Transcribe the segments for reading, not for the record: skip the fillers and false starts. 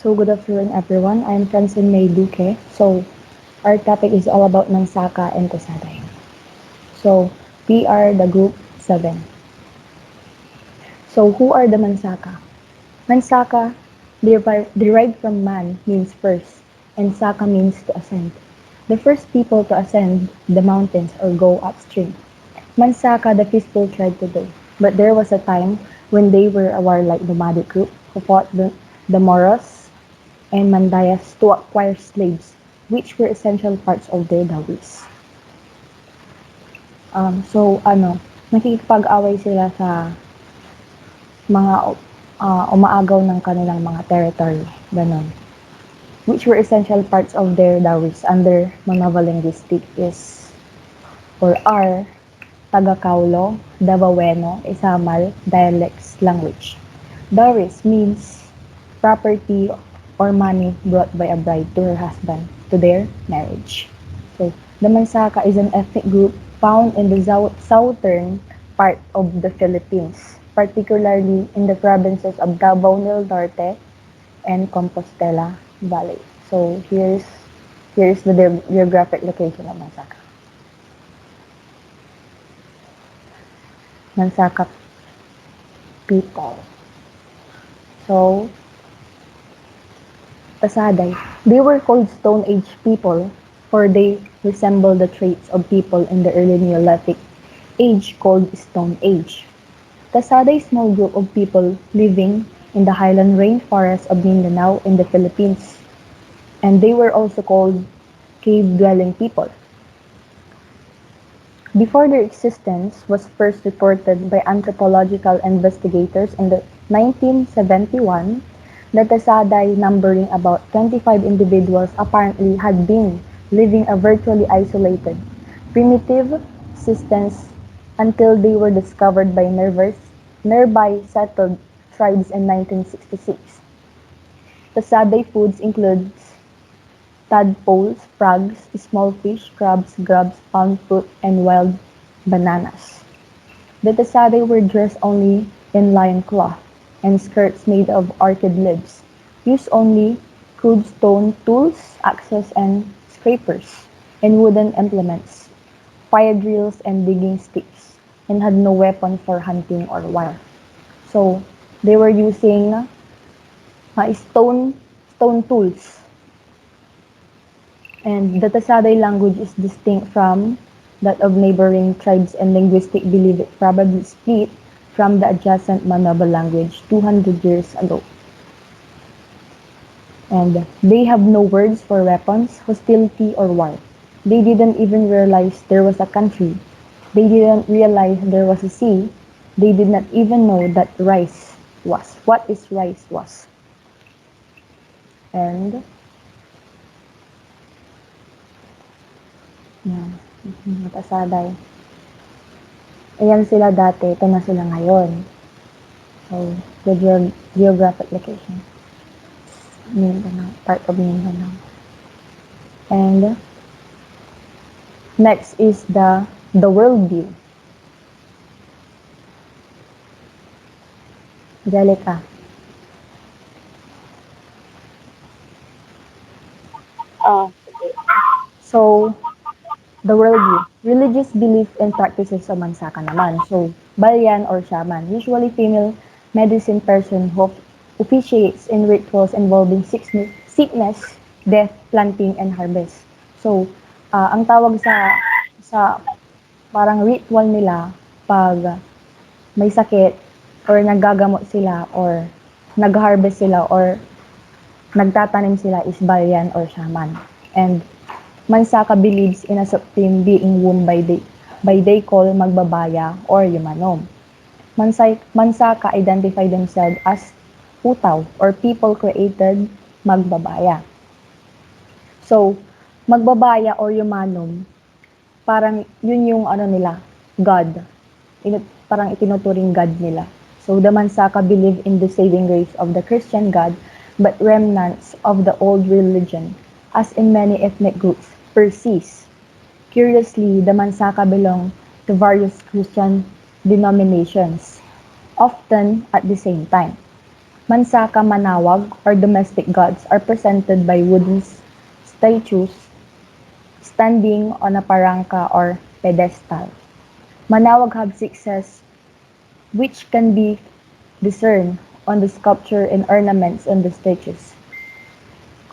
So good afternoon everyone. I'm Francine May Duque. So our topic is all about Mansaka and tasaday. So we are the group 7. So who are the Mansaka? Mansaka derived from man means first and Saka means to ascend. The first people to ascend the mountains or go upstream. Mansaka the peaceful tried to do. But there was a time when they were a warlike nomadic group who fought the Moros and Mandayas to acquire slaves, which were essential parts of their dowries. Nakikipag-away sila sa mga umaagaw ng kanilang mga territory, ganon. Which were essential parts of their dowries under Manava linguistic is or are Taga-Kaulo, Davaweno, Isamal dialects language. Dowries means property or money brought by a bride to her husband to their marriage. So, the Mansaka is an ethnic group found in the southern part of the Philippines, particularly in the provinces of Davao del Norte and Compostela Valley. So, here's the geographic location of Mansaka. Mansaka people. So, tasaday. They were called Stone Age people, for they resemble the traits of people in the early Neolithic age called Stone Age. Tasaday is a small group of people living in the highland rainforest of Mindanao in the Philippines, and they were also called cave-dwelling people. Before their existence was first reported by anthropological investigators in the 1971, the Tasaday, numbering about 25 individuals, apparently had been living a virtually isolated, primitive existence until they were discovered by nearby settled tribes in 1966. Tasaday foods includes tadpoles, frogs, small fish, crabs, grubs, palm fruit, and wild bananas. The Tesade were dressed only in lion cloth and skirts made of orchid leaves, used only crude stone tools, axes and scrapers, and wooden implements, fire drills and digging sticks, and had no weapon for hunting or war. So, they were using stone tools. And the Tasaday language is distinct from that of neighboring tribes and linguistic belief it probably split from the adjacent Manaba language 200 years ago. And they have no words for weapons, hostility, or war. They didn't even realize there was a country. They didn't realize there was a sea. They did not even know that rice was. What is rice was. And yan, matasaday. Ayan sila dati, ito na sila ngayon. So, the geographic location. Mindanao, part of Mindanao. And next is the world view. Angelica. So, the worldview. Religious belief and practices sa Mansaka naman. So, Balyan or shaman, usually female medicine person who officiates in rituals involving sickness, death, planting, and harvest. So, ang tawag sa parang ritual nila pag may sakit or naggagamot sila or nag-harvest sila or nagtatanim sila is Balyan or shaman. And Mansaka believes in a supreme being whom by they call magbabaya or yumanom. Mansaka identify themselves as utaw or people created magbabaya. So, magbabaya or yumanom, parang yun yung ano nila, God. Parang itinuturing God nila. So, the Mansaka believe in the saving grace of the Christian God, but remnants of the old religion, as in many ethnic groups, persist. Curiously, the Mansaka belong to various Christian denominations, often at the same time. Mansaka manawag or domestic gods are presented by wooden statues standing on a paranka or pedestal. Manawag have sixes which can be discerned on the sculpture and ornaments on the statues.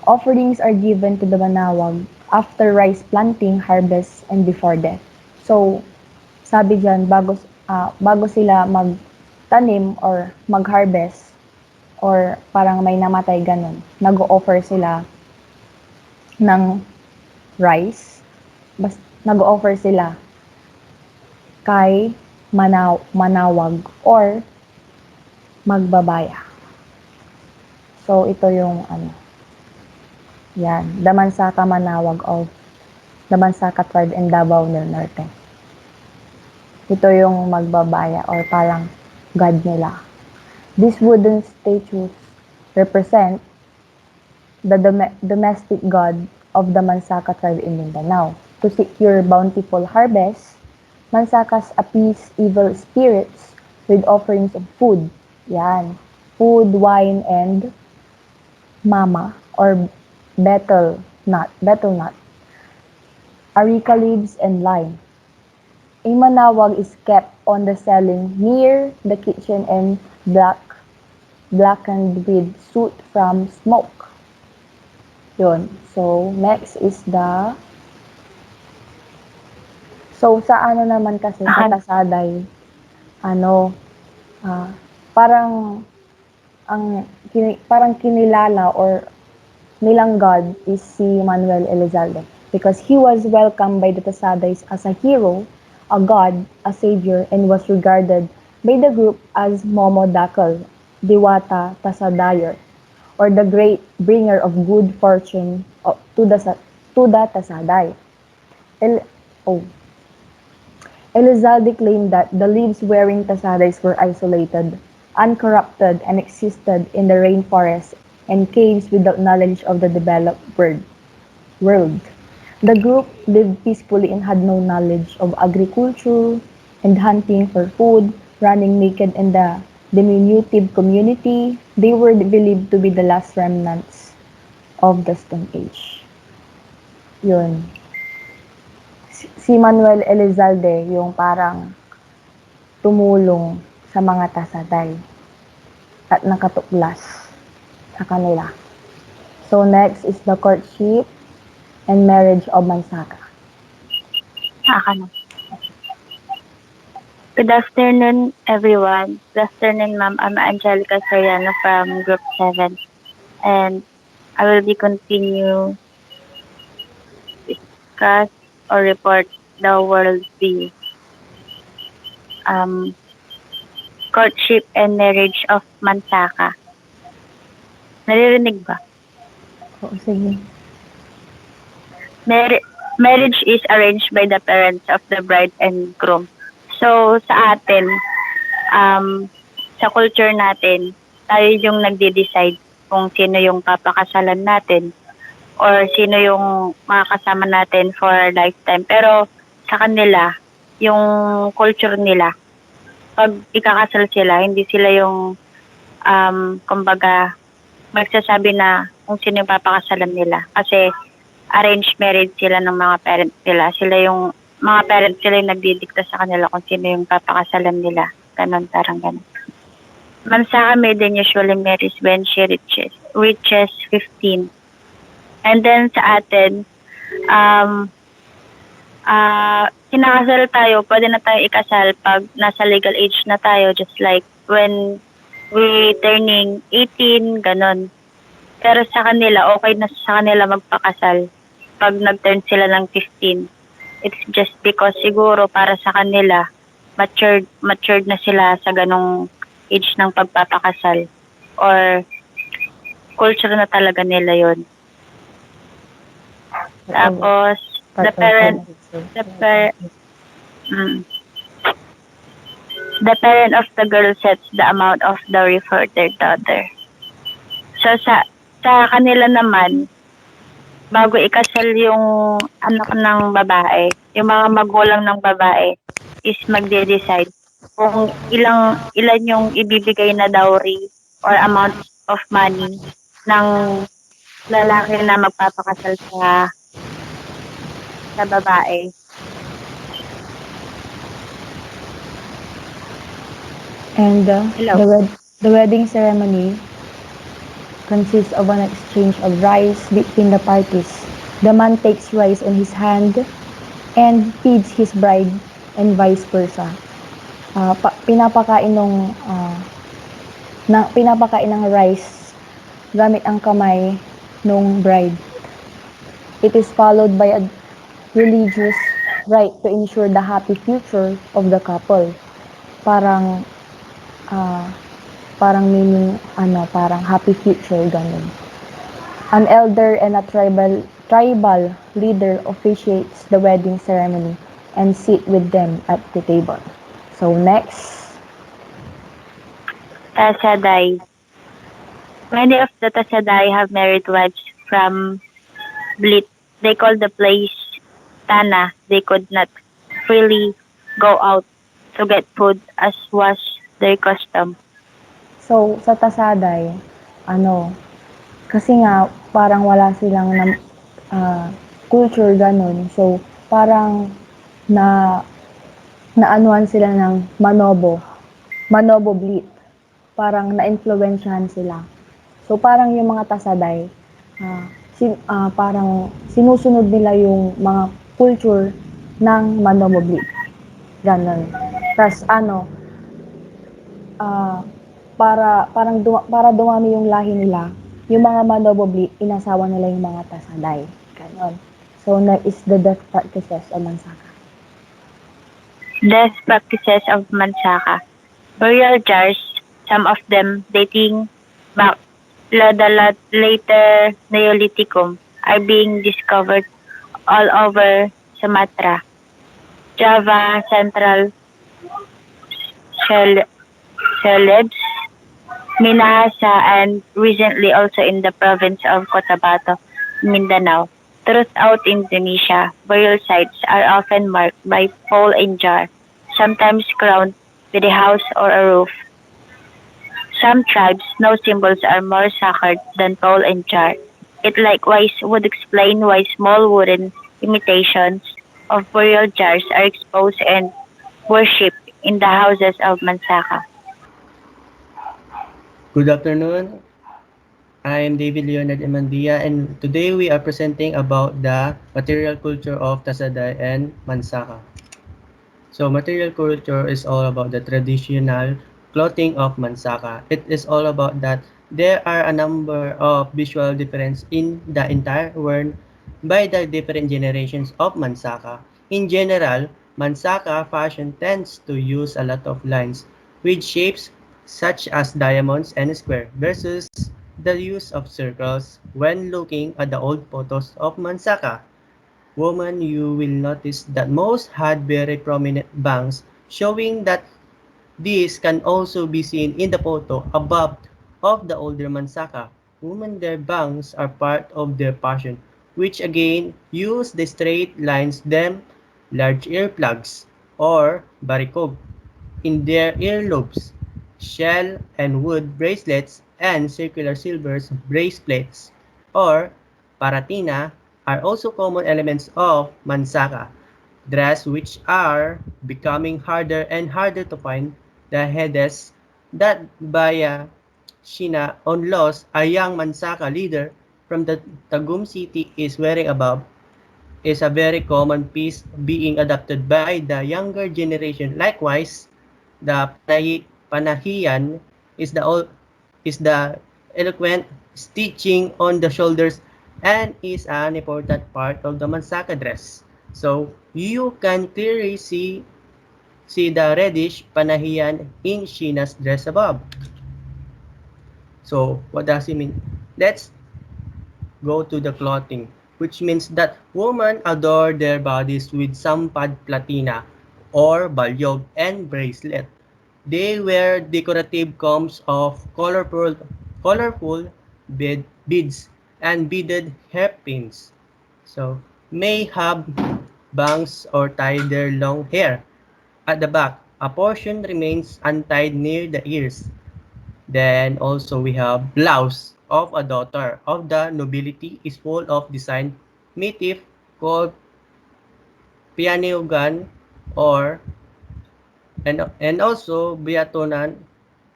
Offerings are given to the manawag after rice planting, harvest, and before death. So, sabi diyan bago sila magtanim or mag-harvest or parang may namatay gano'n, nag-o-offer sila ng rice, nag-o-offer sila kay manawag or magbabaya. So, ito yung ano, yan, Damansaka Manawag of Damansaka Tribe in Davao del Norte. Ito yung magbabaya or parang god nila. These wooden statues represent the domestic god of the Mansaka tribe in Mindanao. To secure bountiful harvest, Mansakas appease evil spirits with offerings of food. Yan. Food, wine, and mama or betel nut, areca leaves, and lime. A manawag is kept on the ceiling near the kitchen and blackened with soot from smoke. Yun. So, next is sa ano naman kasi, sa Akan, tasaday, ano, ah, parang, parang kinilala or nilang God is si Manuel Elizalde because he was welcomed by the Tasadays as a hero, a god, a savior, and was regarded by the group as Momo Dakal, Diwata Tasadayor, or the great bringer of good fortune to the Tasaday. El- oh, Elizalde claimed that the leaves-wearing Tasadays were isolated, uncorrupted, and existed in the rainforests and caves without knowledge of the developed world. The group lived peacefully and had no knowledge of agriculture and hunting for food, running naked in the diminutive community. They were believed to be the last remnants of the Stone Age. Yun. Si Manuel Elizalde yung parang tumulong sa mga tasaday at nakatuklas sa kanila. So next is the courtship and marriage of Mansaka. akan. Good afternoon, everyone. Good afternoon, ma'am. I'm Angelica Soriano from Group 7. And I will be continue discuss or report the world view. Um, Courtship and marriage of Mansaka. Naririnig ba? Oo, sige. Marriage is arranged by the parents of the bride and groom. So, sa atin, um, sa culture natin, tayo yung nagde-decide kung sino yung papakasalan natin or sino yung makakasama natin for a lifetime. Pero sa kanila, yung culture nila, pag ikakasal sila, hindi sila yung kumbaga magsasabi na kung sino yung papakasalan nila. Kasi arranged marriage sila ng mga parents nila. Mga parents sila yung nagdidikta sa kanila kung sino yung papakasalan nila. Ganon, parang ganon. Mansaka maiden usually marries when she reaches 15. And then sa atin, um, kinakasal tayo, pwede na tayo ikasal pag nasa legal age na tayo, just like when we turning 18, ganon. Pero sa kanila, okay na sa kanila magpakasal pag nag-turn sila ng 15. It's just because siguro para sa kanila, matured na sila sa ganong age ng pagpapakasal. Or culture na talaga nila yon. Whatever. Tapos, the Part of parent, adulthood. the par, mm, the parent of the girl sets the amount of dowry for their daughter. So, sa kanila naman, bago ikasal yung anak ng babae, yung mga magulang ng babae is magde-decide kung ilan yung ibibigay na dowry or amount of money ng lalaki na magpapakasal sa babae. And Hello. the wedding ceremony consists of an exchange of rice between the parties. The man takes rice on his hand and feeds his bride and vice versa. Pinapakain pinapakain ng rice gamit ang kamay nung bride. It is followed by a religious rite to ensure the happy future of the couple. Parang ah, parang meaning parang happy future ganun. An elder and a tribal leader officiates the wedding ceremony and sit with them at the table. So next, Tasaday. Many of the tasaday have married wives from Blit. They call the place Tana. They could not freely go out to get food as was their custom. so sa Tasaday, ano, kasi nga parang wala silang ah, culture ganun. So parang na naanuhan sila ng manobo blit. Parang na-influensyahan sila. So parang yung mga tasaday, parang sinusunod nila yung mga culture ng manobo blit. Ganon. Tas ah, para dumami yung lahi nila, yung mga manobobli, inasawa nila yung mga tasaday. Ganon. So, that is the death practices of Mansaka. Death practices of Mansaka. Burial jars, some of them dating back to the later Neolithicum, are being discovered all over Sumatra, Java, Central Cel- Celebes, Minahasa, and recently also in the province of Cotabato, Mindanao. Throughout Indonesia, burial sites are often marked by pole and jar, sometimes crowned with a house or a roof. Some tribes' no symbols are more sacred than pole and jar. It likewise would explain why small wooden imitations of burial jars are exposed and worshipped in the houses of Mansaka. Good afternoon. I am David Leonard Emandia, and today we are presenting about the material culture of Tasaday and Mansaka. So material culture is all about the traditional clothing of Mansaka. It is all about that there are a number of visual difference in the entire world by the different generations of Mansaka. In general, Mansaka fashion tends to use a lot of lines with shapes such as diamonds and square versus the use of circles when looking at the old photos of Mansaka. Women, you will notice that most had very prominent bangs, showing that these can also be seen in the photo above of the older Mansaka. Women, their bangs are part of their fashion, which again use the straight lines them large earplugs or barikog in their earlobes, shell and wood bracelets, and circular silver bracelets or paratina are also common elements of mansaka dress which are becoming harder and harder to find. The heads that Baya Shina on loss, a young Mansaka leader from the Tagum city is wearing above is a very common piece being adopted by the younger generation. Likewise, the panahiyan is the eloquent stitching on the shoulders and is an important part of the Mansaka dress. So you can clearly see the reddish panahiyan in Sheena's dress above. So what does it mean? Let's go to the clothing, which means that women adore their bodies with sampad platina or balyog and bracelet. They wear decorative combs of colorful beads and beaded hairpins. So may have bangs or tie their long hair. At the back, a portion remains untied near the ears. Then also we have blouse of a daughter of the nobility is full of design motif called pianiugan or and also biatonan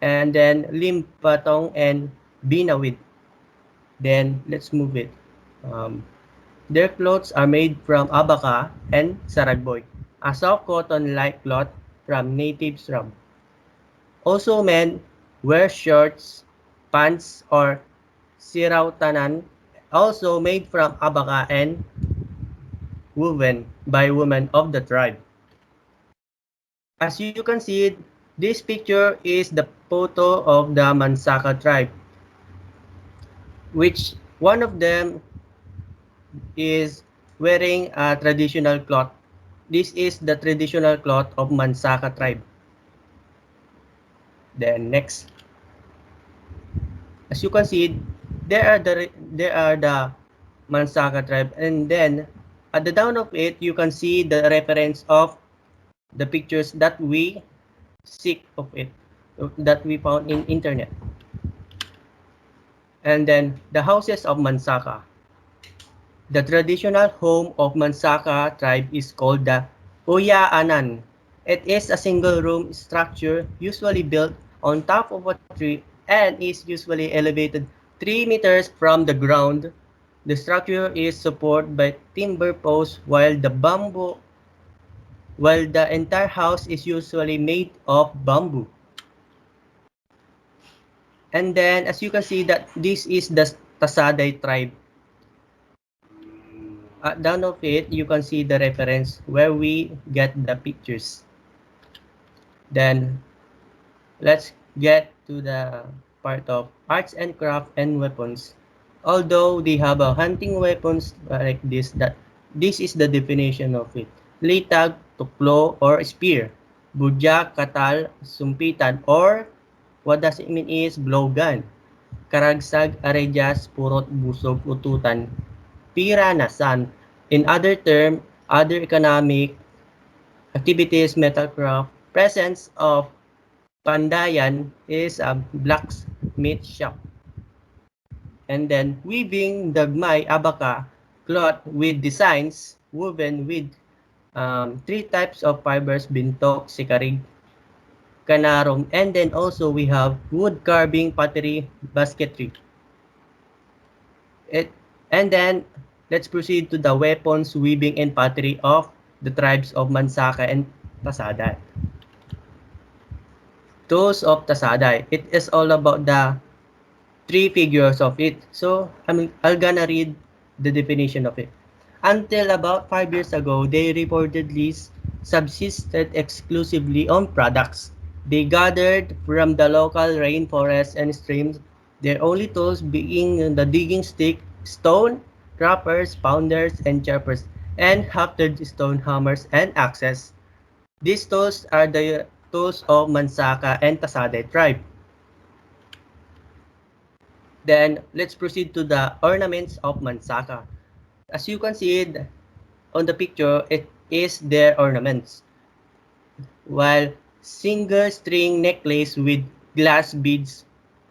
and then limpatong and binawid. Then let's move it. Um, their clothes are made from abaca and saragboy, a soft cotton-like cloth from native shrub. Also men wear shirts, pants, or sirautanan, also made from abaca and woven by women of the tribe. As you can see, this picture is the photo of the Mansaka tribe, which one of them is wearing a traditional cloth. This is the traditional cloth of Mansaka tribe. Then next, as you can see, there are the Mansaka tribe, and then at the down of it, you can see the reference of the pictures that we seek of it, that we found in internet. And then the houses of Mansaka. The traditional home of Mansaka tribe is called the Uyaanan. It is a single room structure usually built on top of a tree and is usually elevated 3 meters from the ground. The structure is supported by timber posts while the entire house is usually made of bamboo. And then as you can see that this is the Tasaday tribe. At down of it, you can see the reference where we get the pictures. Then let's get to the part of arts and craft and weapons. Although they have a hunting weapons like this is the definition of it. Litag, tuklo, or spear. Budyak, katal, sumpitan, or what does it mean is blowgun. Karagsag, aredyas, purot, busog, ututan, pira, nasan. In other term, other economic activities, metalcraft, presence of Pandayan is a blacksmith shop. And then weaving dagmay abaka cloth with designs woven with three types of fibers, bintok, sikarig, kanarong, and then also we have wood carving, pottery, basketry. It, and then let's proceed to the weapons, weaving, and pottery of the tribes of Mansaka and Tasaday. Tools of Tasaday. It is all about the three figures of it. So I'm gonna read the definition of it. Until about 5 years ago, they reportedly subsisted exclusively on products they gathered from the local rainforests and streams, their only tools being the digging stick, stone, croppers, pounders, and choppers, and hafted stone hammers and axes. These tools are the tools of Mansaka and Tasade tribe. Then let's proceed to the ornaments of Mansaka. As you can see on the picture, it is their ornaments. While single string necklace with glass beads,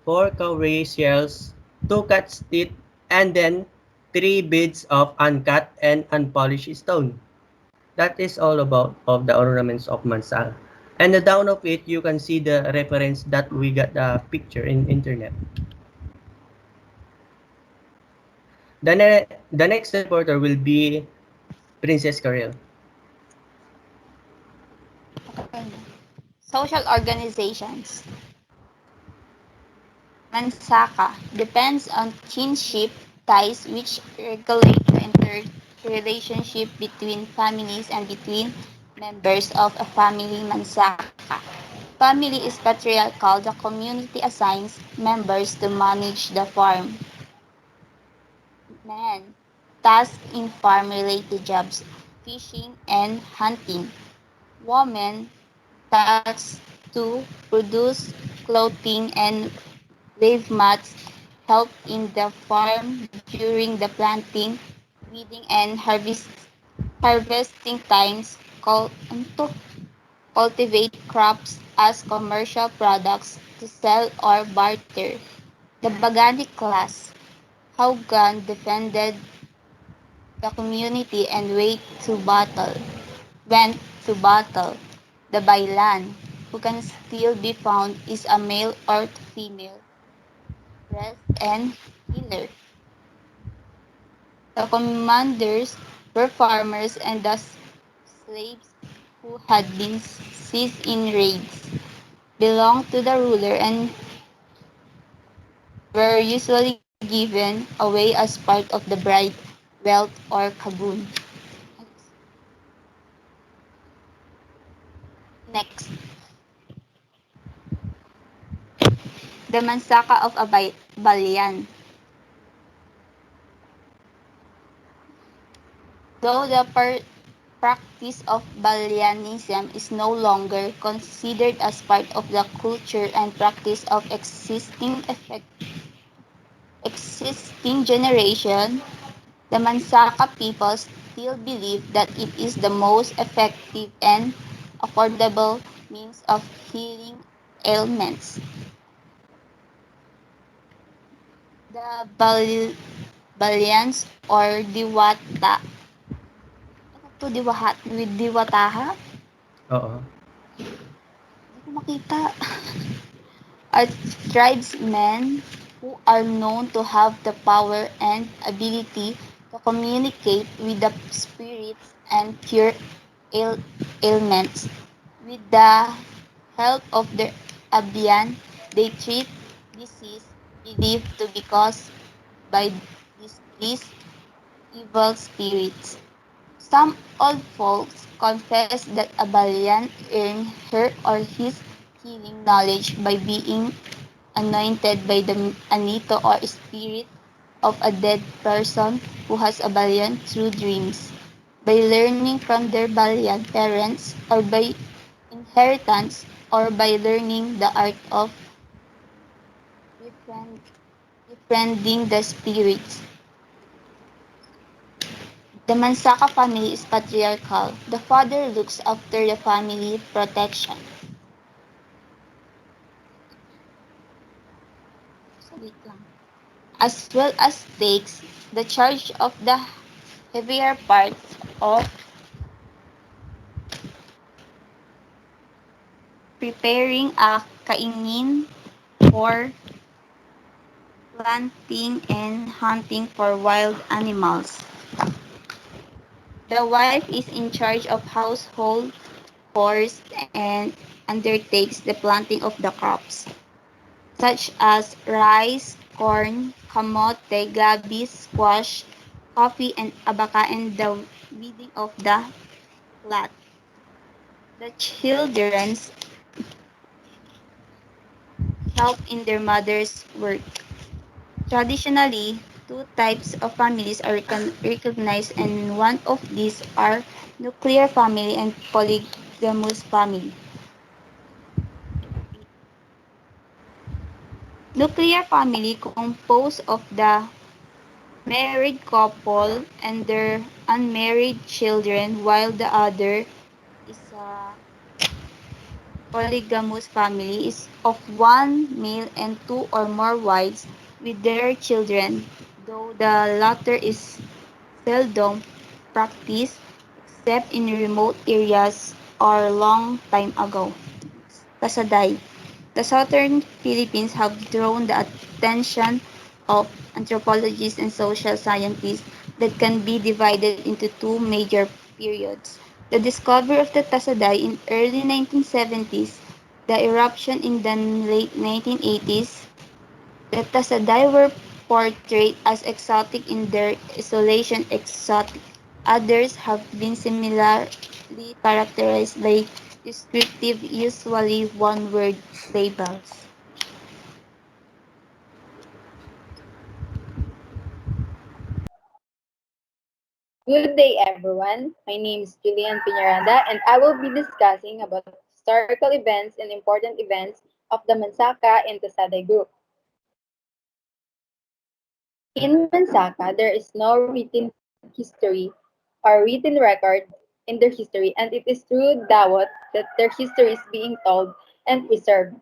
four cowrie shells, two cut teeth, and then three beads of uncut and unpolished stone. That is all about of the ornaments of Mansaka. And the down of it, you can see the reference that we got the picture in internet. The next reporter will be Princess Karel. Okay. Social organizations. Mansaka depends on kinship ties which regulate the interrelationship between families and between members of a family Mansaka. Family is patriarchal. The community assigns members to manage the farm. Men tasked in farm-related jobs, fishing and hunting. Women tasked to produce clothing and wave mats, help in the farm during the planting, weeding and harvesting times, cultivate crops as commercial products, to sell or barter. The Bagani class, how gun defended the community and went to battle. The Bailan, who can still be found, is a male or female, rest and healer. The commanders were farmers and the slaves who had been seized in raids belonged to the ruler and were usually given away as part of the bride wealth or kaboon. Next, the Mansaka of Balian. Though the practice of Balianism is no longer considered as part of the culture and practice of existing generation, the Mansaka people still believe that it is the most effective and affordable means of healing ailments. The Balians or Diwata, ano to Diwataha? Oo. Hindi ko makita. Are tribesmen who are known to have the power and ability to communicate with the spirits and cure ailments. With the help of their Abian, they treat disease believed to be caused by these evil spirits. Some old folks confess that Abalian earned her or his healing knowledge by being anointed by the anito or spirit of a dead person who has a Balian through dreams, by learning from their Balian parents, or by inheritance, or by learning the art of befriend, befriending the spirits. The Mansaka family is patriarchal. The father looks after the family protection. Wait lang. As well as takes the charge of the heavier parts of preparing a kaingin for planting and hunting for wild animals. The wife is in charge of household chores and undertakes the planting of the crops, such as rice, corn, kamote, gabi, squash, coffee, and abaca, and the weeding of the plat. The children's help in their mother's work. Traditionally, two types of families are recognized, and one of these are nuclear family and polygamous family. Nuclear family composed of the married couple and their unmarried children, while the other is a polygamous family is of one male and two or more wives with their children, though the latter is seldom practiced except in remote areas or long time ago. Tasaday. The southern Philippines have drawn the attention of anthropologists and social scientists that can be divided into two major periods. The discovery of the Tasaday in early 1970s, the eruption in the late 1980s, the Tasaday were portrayed as exotic in their isolation exotic. Others have been similarly characterized by descriptive, usually one-word labels. Good day, everyone. My name is Julian Piñaranda, and I will be discussing about historical events and important events of the Mansaka and Tasaday group. In Mansaka, there is no written history or written record in their history, and it is through Dawat that their history is being told and preserved.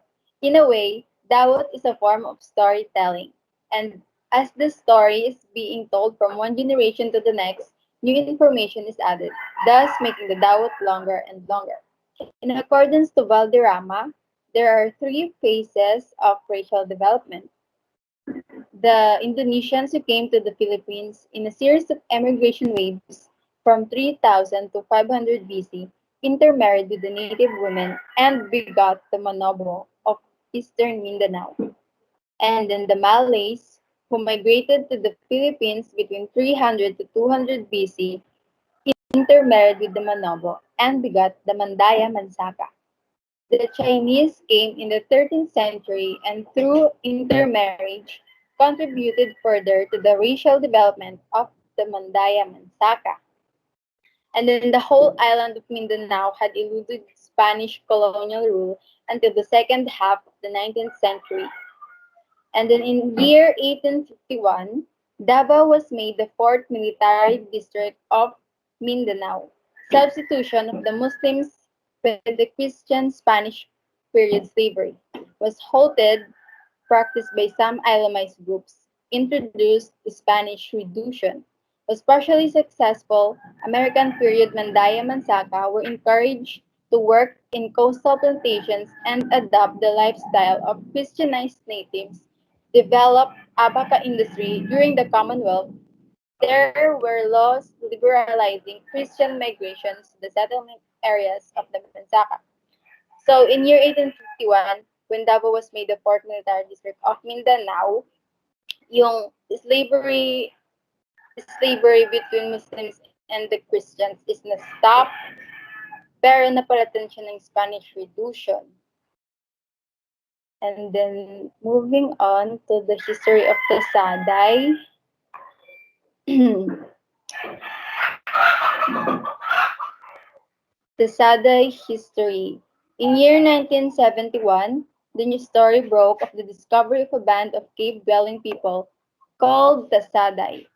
In a way, Dawat is a form of storytelling, and as the story is being told from one generation to the next, new information is added, thus making the dawat longer and longer. In accordance to Valderrama, there are three phases of racial development. The Indonesians who came to the Philippines in a series of emigration waves from 3000 to 500 BC intermarried with the native women and begot the Manobo of eastern Mindanao. And then the Malays who migrated to the Philippines between 300 to 200 BC intermarried with the Manobo and begot the Mandaya Mansaka. The Chinese came in the 13th century and through intermarriage contributed further to the racial development of the Mandaya Mansaka. And then the whole island of Mindanao had eluded Spanish colonial rule until the second half of the 19th century. And then in year 1851, Davao was made the fourth military district of Mindanao. Substitution of the Muslims with the Christian Spanish period slavery was halted, practiced by some Islamized groups, introduced Spanish reduction. Was partially successful, American period Mandaya Mansaka were encouraged to work in coastal plantations and adopt the lifestyle of Christianized natives, develop abaca industry during the Commonwealth. There were laws liberalizing Christian migrations to the settlement areas of the Mansaka. So in year 1851, when Davao was made the fourth military district of Mindanao, yung slavery between Muslims and the Christians is na-stop, pero napalatan siya ng Spanish reduction. And then moving on to the history of the Saday. The Saday history. In year 1971, the news story broke of the discovery of a band of cave-dwelling people called the Saday,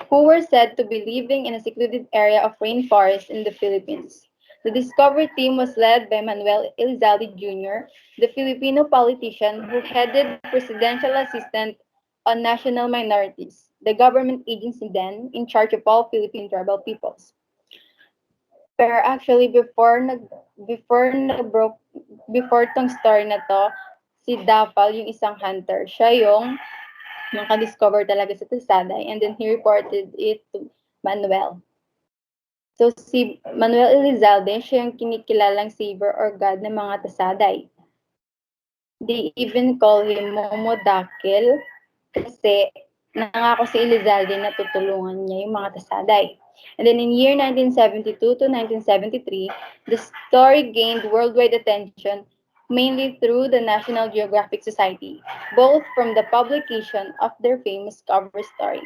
who were said to be living in a secluded area of rainforest in the Philippines. The discovery team was led by Manuel Elizalde Jr., the Filipino politician who headed the Presidential Assistant on National Minorities, the government agency then in charge of all Philippine tribal peoples. Pero actually before tong story na to, si Dafal yung isang hunter. Siya yung naka-discover talaga sa Tasaday and then he reported it to Manuel. So si Manuel Elizalde, siya yung kinikilalang savior or god ng mga Tasaday. They even call him Momodakil kasi nangako si Elizalde na tutulungan niya yung mga Tasaday. And then in year 1972 to 1973, the story gained worldwide attention mainly through the National Geographic Society, both from the publication of their famous cover story,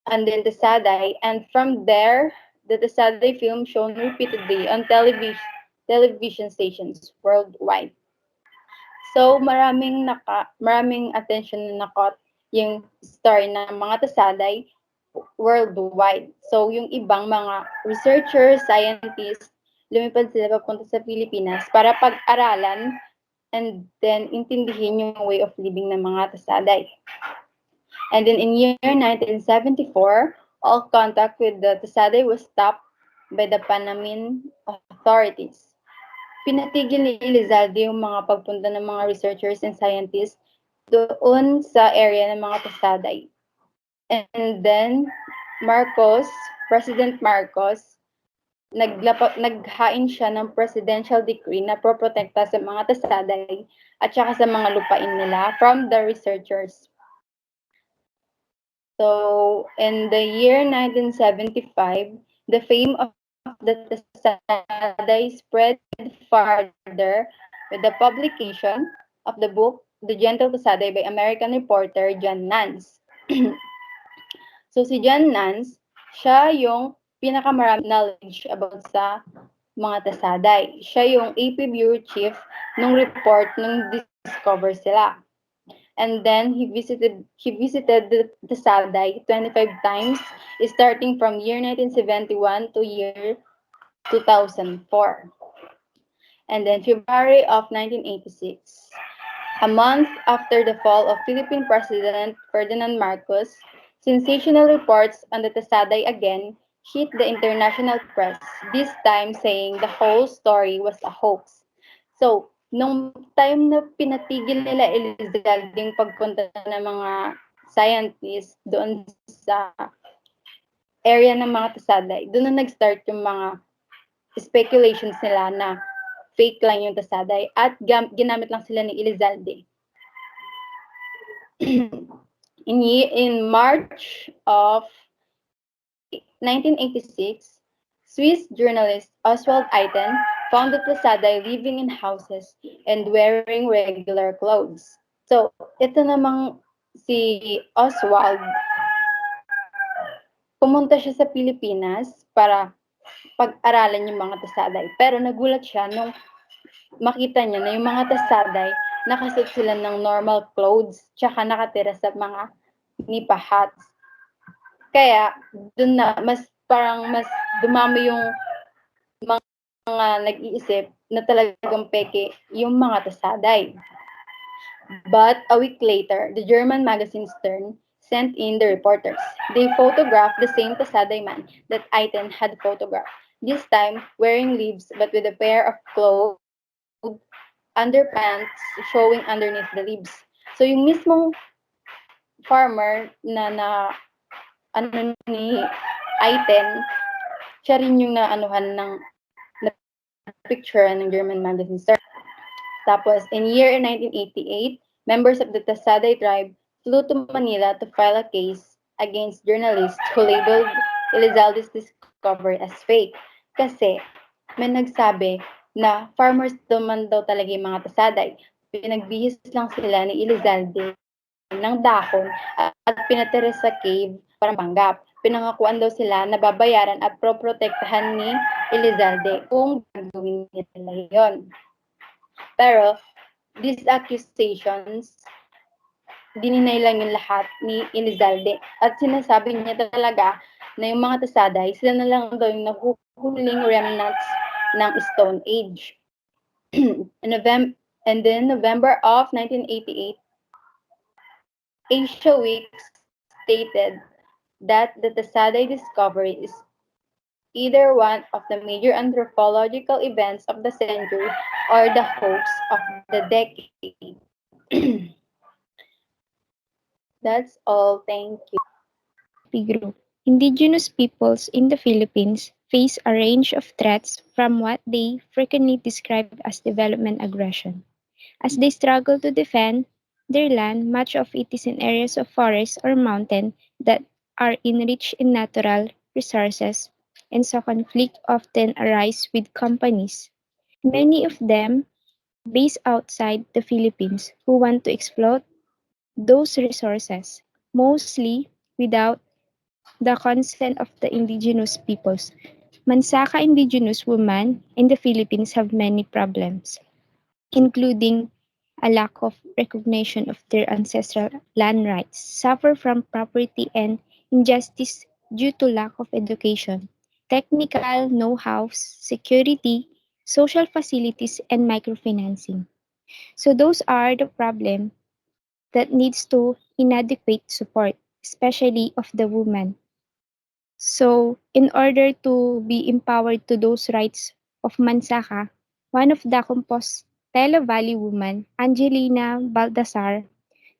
and then Tasaday, and from there, the Tasaday film shown repeatedly on television stations worldwide. So maraming attention na nakot yung story ng mga Tasaday worldwide. So yung ibang mga researchers, scientists, lumipad sila papunta sa Pilipinas para pag-aralan and then intindihin yung way of living ng mga Tasaday. And then in year 1974, all contact with the Tasaday was stopped by the Panamin authorities. Pinatigil ni Elizalde yung mga pagpunta ng mga researchers and scientists doon sa area ng mga Tasaday. And then President Marcos, naghain siya ng presidential decree na proprotekta sa mga Tasaday at saka sa mga lupain nila from the researchers. So, in the year 1975, the fame of the Tasaday spread farther with the publication of the book The Gentle Tasaday by American reporter John Nance. So, si John Nance, siya yung pinakamaraming knowledge about sa mga Tasaday. Siya yung AP Bureau Chief nung report nung discover sila. And then he visited the Saday 25 times, starting from year 1971 to year 2004. And then February of 1986, a month after the fall of Philippine President Ferdinand Marcos, sensational reports on the Tasaday again hit the international press, this time saying the whole story was a hoax. So, nung time na pinatigil nila Elizalde yung pagpunta ng mga scientists doon sa area ng mga Tasaday, doon na nag-start yung mga speculations nila na fake lang yung Tasaday at ginamit lang sila ni Elizalde. In March of 1986, Swiss journalist Oswald Eiten found the Tasaday living in houses and wearing regular clothes. So, ito namang si Oswald, pumunta siya sa Pilipinas para pag-aralan yung mga Tasaday. Pero nagulat siya nung makita niya na yung mga Tasaday, nakasuot sila ng normal clothes, tsaka nakatira sa mga nipa huts. Kaya, dun na, mas dumami yung mga nag-iisip na talagang peke yung mga Tasaday. But a week later, the German magazine Stern sent in the reporters. They photographed the same Tasaday man that Eiten had photographed, this time wearing leaves but with a pair of clothes, underpants showing underneath the leaves. So yung mismong farmer na ano ni Eiten, siya rin yung naanuhan ng na picture ng German magazine Stern. Tapos, in year 1988, members of the Tasaday tribe flew to Manila to file a case against journalists who labeled Elizalde's discovery as fake. Kasi, may nagsabi na farmers naman daw talaga yung mga Tasaday. Pinagbihis lang sila ni Elizalde ng dahon at pinatira sa cave para mapanggap. Pinangakuan daw sila na babayaran at proprotektahan ni Elizalde kung gagawin nila yon. Pero, these accusations, dininay lang yung lahat ni Elizalde. At sinasabi niya talaga na yung mga Tasaday, sila na lang daw yung nahuhuling remnants ng Stone Age. And then November of 1988, Asia Week stated that the Tasaday discovery is either one of the major anthropological events of the century or the hoax of the decade. That's all. Thank you. Group. Indigenous peoples in the Philippines face a range of threats from what they frequently describe as development aggression. As they struggle to defend their land, much of it is in areas of forest or mountain that are enriched in natural resources, and so conflict often arise with companies, many of them based outside the Philippines, who want to exploit those resources, mostly without the consent of the indigenous peoples. Mansaka indigenous women in the Philippines have many problems, including a lack of recognition of their ancestral land rights, suffer from property and injustice due to lack of education, technical know-how, security, social facilities, and microfinancing. So those are the problems that needs to inadequate support, especially of the woman. So, in order to be empowered to those rights of Mansaka, one of the Compostela Valley women, Angelina Baldassar,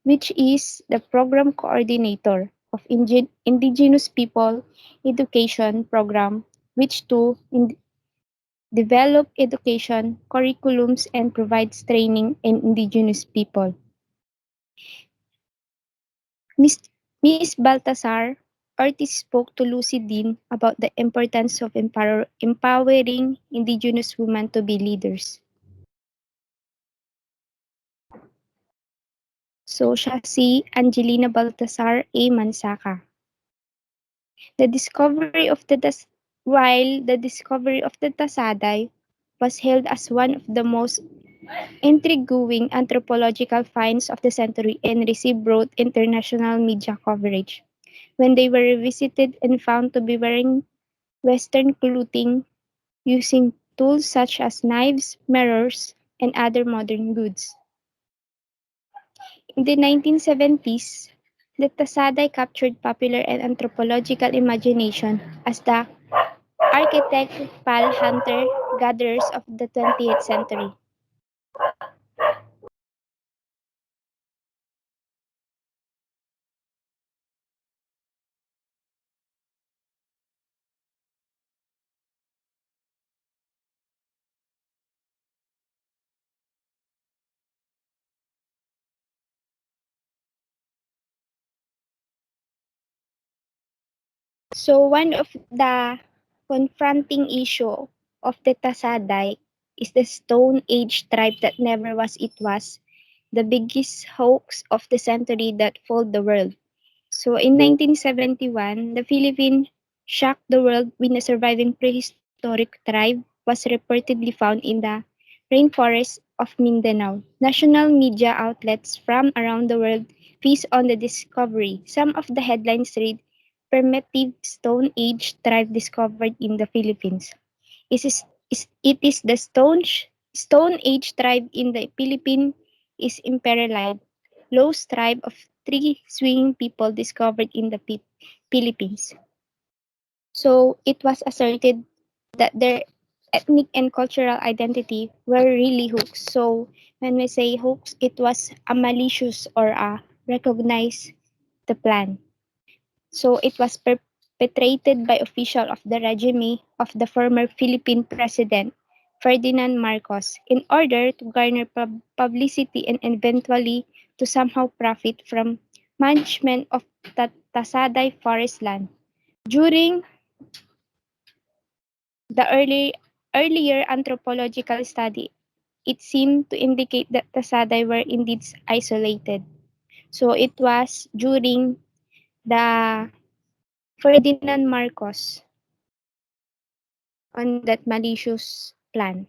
which is the program coordinator of Indigenous People Education Program, which to develop education curriculums and provides training in Indigenous people. Miss Miss Baltasar Ortiz spoke to Lucy Dean about the importance of empowering Indigenous women to be leaders. So siya si Angelina Baltasar A. Mansaka. The discovery of the while the discovery of the Tasaday was hailed as one of the most intriguing anthropological finds of the century and received broad international media coverage. When they were revisited and found to be wearing Western clothing using tools such as knives, mirrors, and other modern goods. In the 1970s, the tasaday captured popular and anthropological imagination as the archetypal hunter-gatherers of the 20th century. So one of the confronting issue of the tasaday is the Stone Age tribe that never was it was, the biggest hoax of the century that fooled the world. So in 1971, the Philippines shocked the world when a surviving prehistoric tribe was reportedly found in the rainforest of Mindanao. National media outlets from around the world feast on the discovery. Some of the headlines read, "Primitive Stone Age tribe discovered in the Philippines." It is the Stone Age tribe in the Philippines is imperiled. Lost tribe of three swinging people discovered in the Philippines. So it was asserted that their ethnic and cultural identity were really hoax. So when we say hoax, it was a malicious or a recognize the plan. So it was perpetrated by official of the regime of the former Philippine President Ferdinand Marcos in order to garner publicity and eventually to somehow profit from management of Tasaday forest land. During the earlier anthropological study, it seemed to indicate that Tasaday were indeed isolated. So it was during the Ferdinand Marcos on that malicious plan.